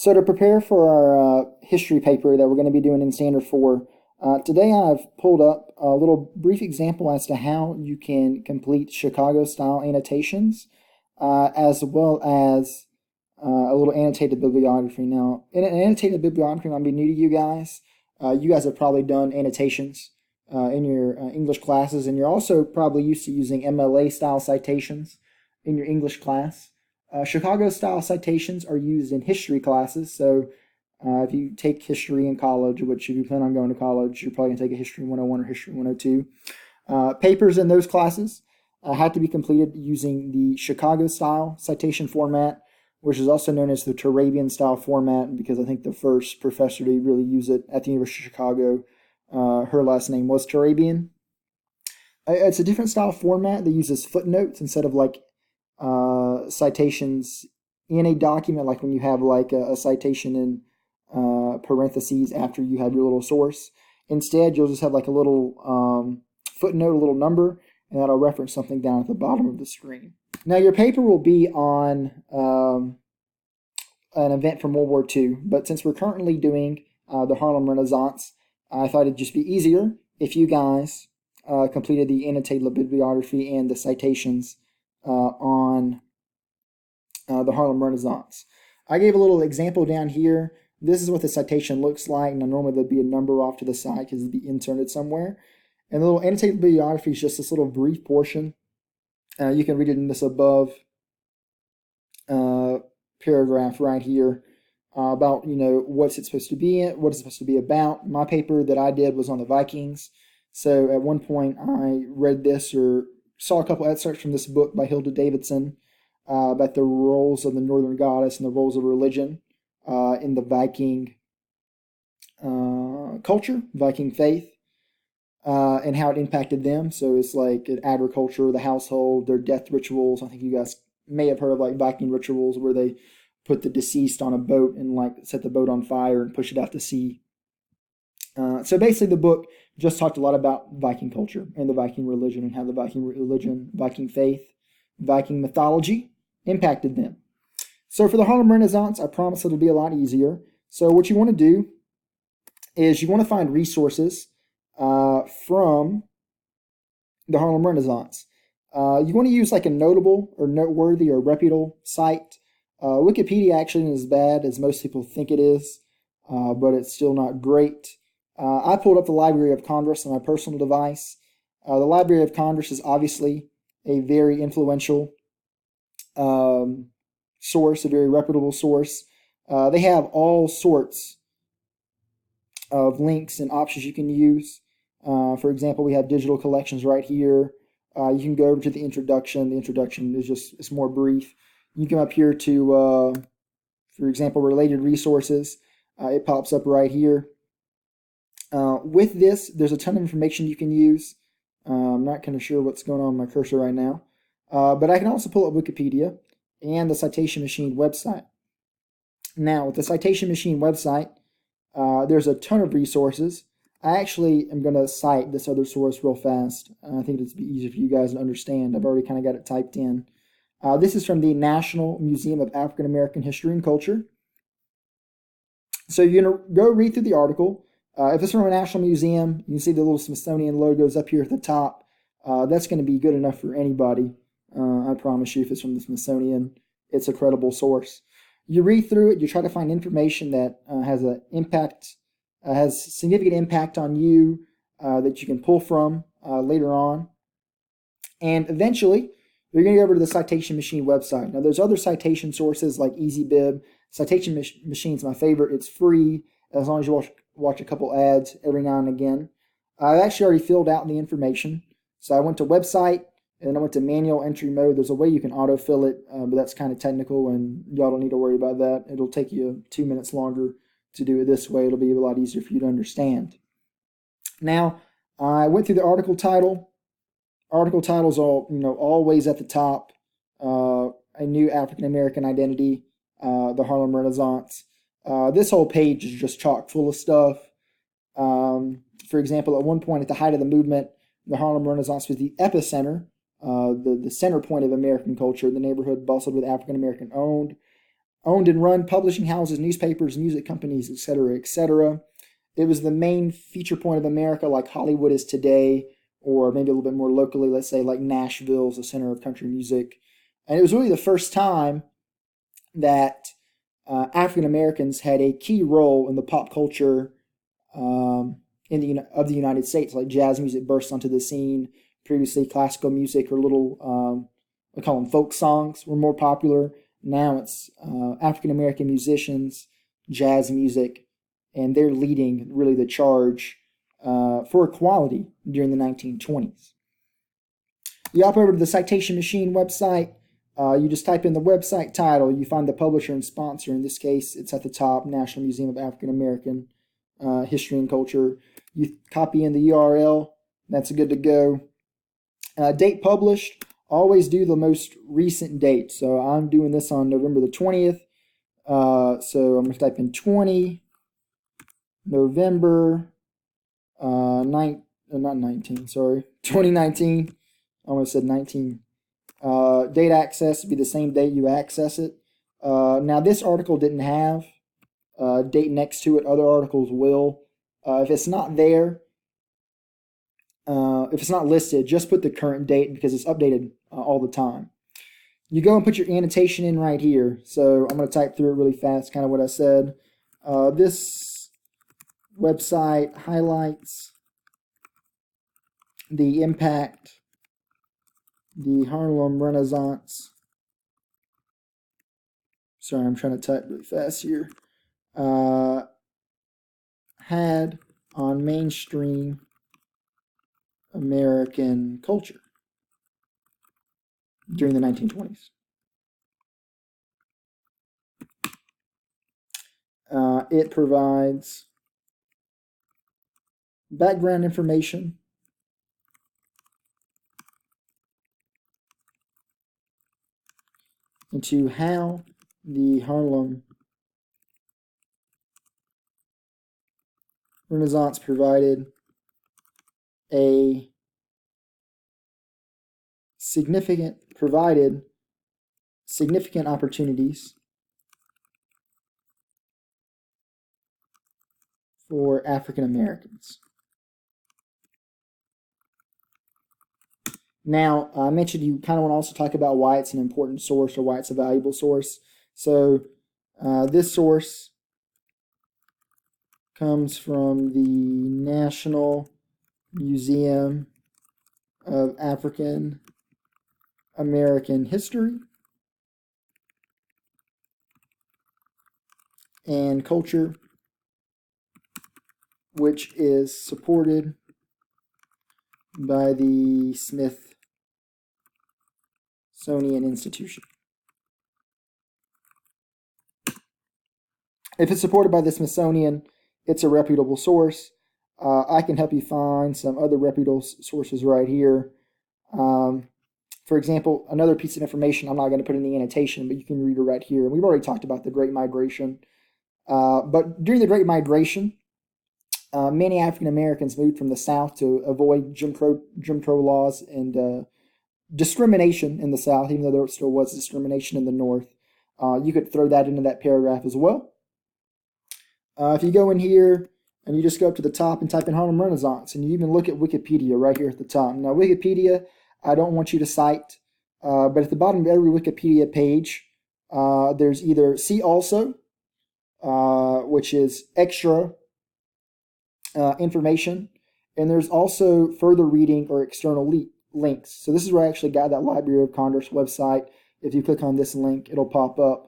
So to prepare for our history paper that we're going to be doing in Standard 4, today I've pulled up a little brief example as to how you can complete Chicago-style annotations, as well as a little annotated bibliography. Now, in an annotated bibliography might be new to you guys. You guys have probably done annotations in your English classes, and you're also probably used to using MLA-style citations in your English class. Chicago-style citations are used in history classes, so if you take history in college, which if you plan on going to college, you're probably going to take a History 101 or History 102. Papers in those classes have to be completed using the Chicago-style citation format, which is also known as the Turabian-style format, because I think the first professor to really use it at the University of Chicago, her last name was Turabian. It's a different style format that uses footnotes instead of like citations in a document, like when you have like a citation in parentheses after you have your little source. Instead, you'll just have like a little footnote, a little number, and that'll reference something down at the bottom of the screen. Now, your paper will be on an event from World War II, but since we're currently doing the Harlem Renaissance, I thought it'd just be easier if you guys completed the annotated bibliography and the citations on the Harlem Renaissance. I gave a little example down here. This is what the citation looks like. Now, normally there'd be a number off to the side because it'd be inserted somewhere. And the little annotated bibliography is just this little brief portion. You can read it in this above paragraph right here about, what's it supposed to be in, what it's supposed to be about. My paper that I did was on the Vikings. So at one point I read this or saw a couple excerpts from this book by Hilda Davidson about the roles of the Northern Goddess and the roles of religion in the Viking culture, Viking faith, and how it impacted them. So it's like agriculture, the household, their death rituals. I think you guys may have heard of like Viking rituals where they put the deceased on a boat and like set the boat on fire and push it out to sea. So basically the book just talked a lot about Viking culture and the Viking religion and how the Viking religion, Viking faith, Viking mythology impacted them. So for the Harlem Renaissance, I promise it'll be a lot easier. So what you want to do is you want to find resources from the Harlem Renaissance. You want to use like a notable or noteworthy or reputable site. Wikipedia actually isn't as bad as most people think it is, but it's still not great. I pulled up the Library of Congress on my personal device. The Library of Congress is obviously a very influential source, a very reputable source. They have all sorts of links and options you can use. For example, we have digital collections right here. You can go over to the introduction. The introduction is it's more brief. You come up here to, for example, related resources. It pops up right here. With this, there's a ton of information you can use. I'm not kind of sure what's going on with my cursor right now. But I can also pull up Wikipedia and the Citation Machine website. Now, with the Citation Machine website, there's a ton of resources. I actually am going to cite this other source real fast. I think it'd be easier for you guys to understand. I've already kind of got it typed in. This is from the National Museum of African American History and Culture. So you're going to go read through the article. If it's from a national museum, you can see the little Smithsonian logos up here at the top. That's going to be good enough for anybody. I promise you, if it's from the Smithsonian, it's a credible source. You read through it, you try to find information that has an impact, has significant impact on you that you can pull from later on. And eventually, you're going to go over to the Citation Machine website. Now, there's other citation sources like EasyBib. Citation Machine is my favorite. It's free as long as you watch a couple ads every now and again. I've actually already filled out the information. So I went to website, and then I went to manual entry mode. There's a way you can autofill it, but that's kind of technical, and y'all don't need to worry about that. It'll take you 2 minutes longer to do it this way. It'll be a lot easier for you to understand. Now, I went through the article title. Article titles are, always at the top. A new African American identity, the Harlem Renaissance. This whole page is just chock full of stuff. For example, at one point at the height of the movement, the Harlem Renaissance was the epicenter, the center point of American culture. The neighborhood bustled with African American owned owned and run publishing houses, newspapers, music companies, etc., etc. It was the main feature point of America, like Hollywood is today, or maybe a little bit more locally, let's say like Nashville is the center of country music. And it was really the first time that African Americans had a key role in the pop culture of the United States. Like jazz music burst onto the scene. Previously, classical music or little we call them folk songs were more popular. Now it's African American musicians, jazz music, and they're leading really the charge for equality during the 1920s. You hop over to the Citation Machine website. You just type in the website title. You find the publisher and sponsor. In this case, it's at the top, National Museum of African American History and Culture. You copy in the URL. That's good to go. Date published. Always do the most recent date. So I'm doing this on November the 20th. So I'm going to type in 20 November 2019. I almost said 19. Date access would be the same date you access it. Now this article didn't have date next to it. Other articles will. If it's not there, if it's not listed, just put the current date because it's updated all the time. You go and put your annotation in right here. So I'm going to type through it really fast, kind of what I said. This website highlights the impact the Harlem Renaissance, sorry, I'm trying to type really fast here, had on mainstream American culture during the 1920s. It provides background information into how the Harlem Renaissance provided significant opportunities for African Americans. Now, I mentioned you kind of want to also talk about why it's an important source or why it's a valuable source. So this source comes from the National Museum of African American History and Culture, which is supported by the Smithsonian Institution. If it's supported by the Smithsonian, it's a reputable source. I can help you find some other reputable sources right here. For example, another piece of information, I'm not going to put in the annotation, but you can read it right here. We've already talked about the Great Migration. But during the Great Migration, many African Americans moved from the South to avoid Jim Crow laws and discrimination in the South, even though there still was discrimination in the North. You could throw that into that paragraph as well. If you go in here and you just go up to the top and type in Harlem Renaissance, and you even look at Wikipedia right here at the top. Now, Wikipedia, I don't want you to cite, but at the bottom of every Wikipedia page, there's either See Also, which is extra information, and there's also further reading or external links. So this is where I actually got that Library of Congress website. If you click on this link, it'll pop up.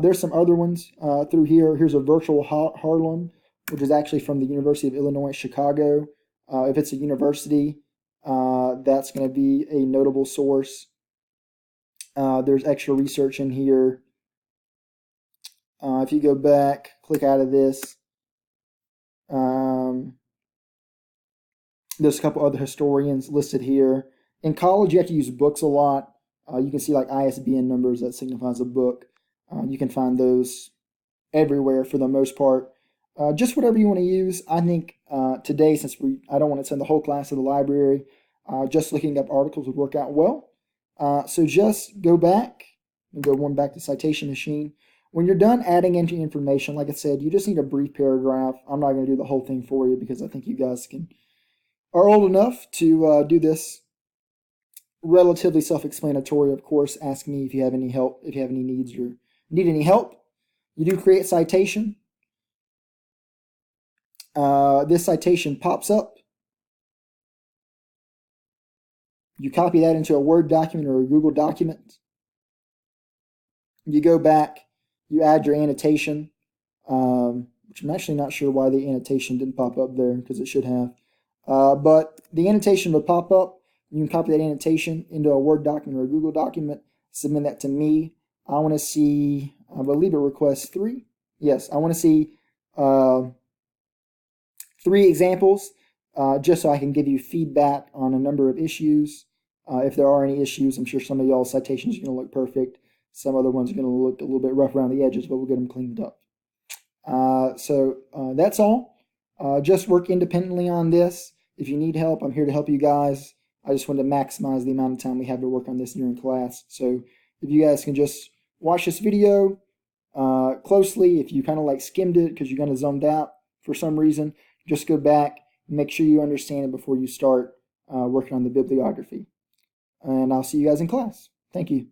There's some other ones through here. Here's a virtual Harlem, which is actually from the University of Illinois, Chicago. If it's a university, that's going to be a notable source. There's extra research in here. If you go back, click out of this. There's a couple other historians listed here. In college, you have to use books a lot. You can see like ISBN numbers that signifies a book. You can find those everywhere for the most part. Just whatever you want to use. I think today, since I don't want to send the whole class to the library, just looking up articles would work out well. So just go back and go one back to Citation Machine. when you're done adding into information, like I said, you just need a brief paragraph. I'm not going to do the whole thing for you because I think you guys are old enough to do this. Relatively self-explanatory, of course. Ask me if you have any help, if you have any needs or need any help. You do create citation. This citation pops up. You copy that into a Word document or a Google document. You go back, you add your annotation, which I'm actually not sure why the annotation didn't pop up there because it should have. But the annotation will pop up. You can copy that annotation into a Word document or a Google document, submit that to me. I want to see, I believe it requests 3. Yes, I want to see 3 examples just so I can give you feedback on a number of issues. If there are any issues, I'm sure some of y'all's citations are going to look perfect. Some other ones are going to look a little bit rough around the edges, but we'll get them cleaned up. So that's all. Just work independently on this. If you need help, I'm here to help you guys. I just wanted to maximize the amount of time we have to work on this during class. So if you guys can just watch this video closely, if you kind of like skimmed it because you kind of zoned out for some reason, just go back and make sure you understand it before you start working on the bibliography. And I'll see you guys in class. Thank you.